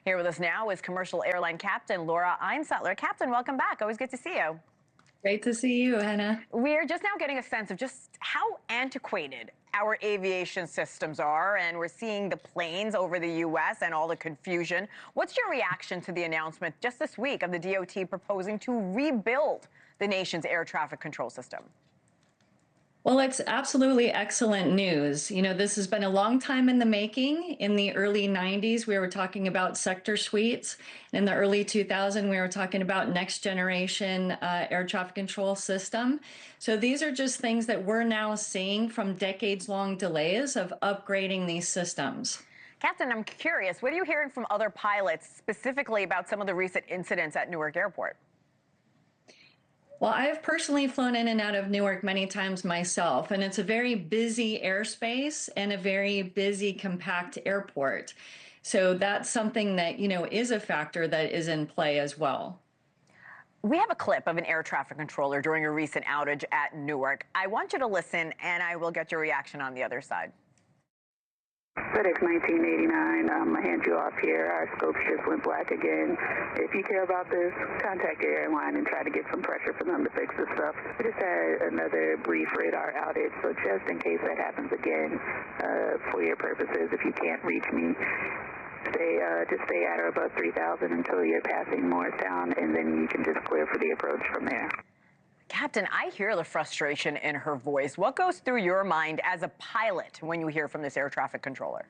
Here with us now is commercial airline captain Laura Einsattler. Captain, welcome back. Always good to see you. Great to see you, Hena. We're just now getting a sense of just how antiquated our aviation systems are, and we're seeing the planes over the U.S. and all the confusion. What's your reaction to the announcement just this week of the DOT proposing to rebuild the nation's air traffic control system? Well, it's absolutely excellent news. You know, this has been a long time in the making. In the early 90s, we were talking about sector suites. In the early 2000s, we were talking about next generation air traffic control system. So these are just things that we're now seeing from decades-long delays of upgrading these systems. Captain, I'm curious, what are you hearing from other pilots specifically about some of the recent incidents at Newark Airport? Well, I have personally flown in and out of Newark many times myself, and it's a very busy airspace and a very busy, compact airport. So that's something that, is a factor that is in play as well. We have a clip of an air traffic controller during a recent outage at Newark. I want you to listen, and I will get your reaction on the other side. FedEx 1989, I hand you off here. Our scopes just went black again. If you care about this, contact your airline and try to get some pressure for them to fix this stuff. We just had another brief radar outage, so just in case that happens again, for your purposes, if you can't reach me, just stay at or above 3,000 until you're passing Morristown, and then you can just clear for the approach from there. Captain, I hear the frustration in her voice. What goes through your mind as a pilot when you hear from this air traffic controller?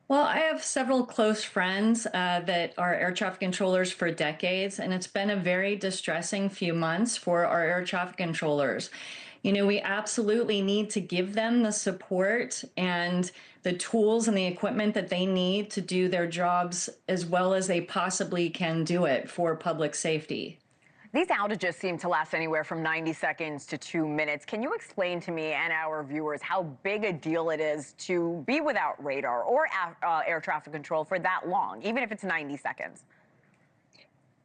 Well, I have several close friends that are air traffic controllers for decades, and it's been a very distressing few months for our air traffic controllers. You know, we absolutely need to give them the support and the tools and the equipment that they need to do their jobs as well as they possibly can do it for public safety. These outages seem to last anywhere from 90 seconds to 2 minutes. Can you explain to me and our viewers how big a deal it is to be without radar or air traffic control for that long, even if it's 90 seconds?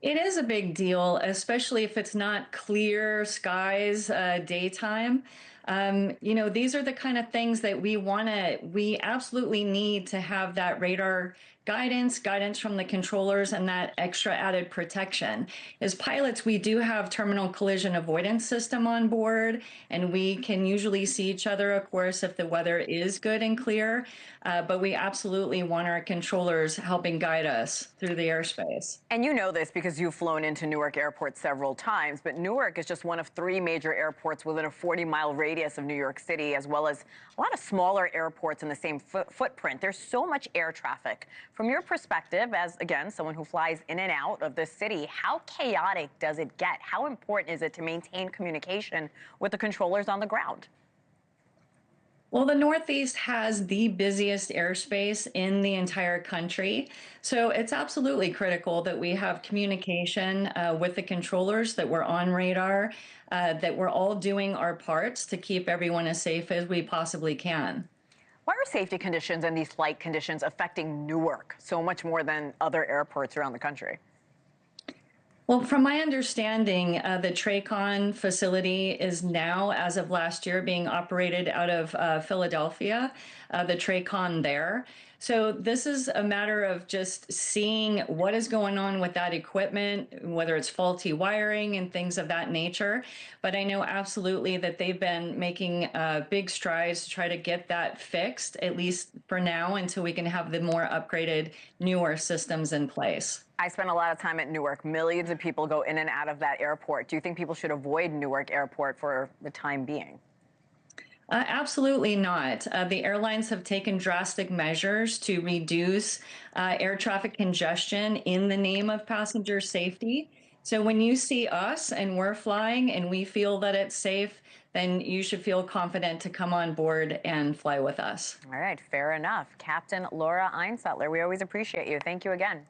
It is a big deal, especially if it's not clear skies, daytime. These are the kind of things that we absolutely need to have that radar guidance from the controllers and that extra added protection. As pilots, we do have terminal collision avoidance system on board, and we can usually see each other, of course, if the weather is good and clear, but we absolutely want our controllers helping guide us through the airspace. And you know this because you've flown into Newark Airport several times, but Newark is just one of 3 major airports within a 40-mile radius of New York City, as well as a lot of smaller airports in the same footprint. There's so much air traffic. From your perspective, as, again, someone who flies in and out of this city, how chaotic does it get? How important is it to maintain communication with the controllers on the ground? Well, the Northeast has the busiest airspace in the entire country. So it's absolutely critical that we have communication with the controllers, that we're on radar, that we're all doing our parts to keep everyone as safe as we possibly can. Why are safety conditions and these flight conditions affecting Newark so much more than other airports around the country? Well, from my understanding, the TRACON facility is now, as of last year, being operated out of Philadelphia, the TRACON there. So this is a matter of just seeing what is going on with that equipment, whether it's faulty wiring and things of that nature. But I know absolutely that they've been making big strides to try to get that fixed, at least for now, until we can have the more upgraded, newer systems in place. I spent a lot of time at Newark. Millions of people go in and out of that airport. Do you think people should avoid Newark Airport for the time being? Absolutely not. The airlines have taken drastic measures to reduce air traffic congestion in the name of passenger safety. So when you see us and we're flying and we feel that it's safe, then you should feel confident to come on board and fly with us. All right, fair enough. Captain Laura Einsattler, we always appreciate you. Thank you again.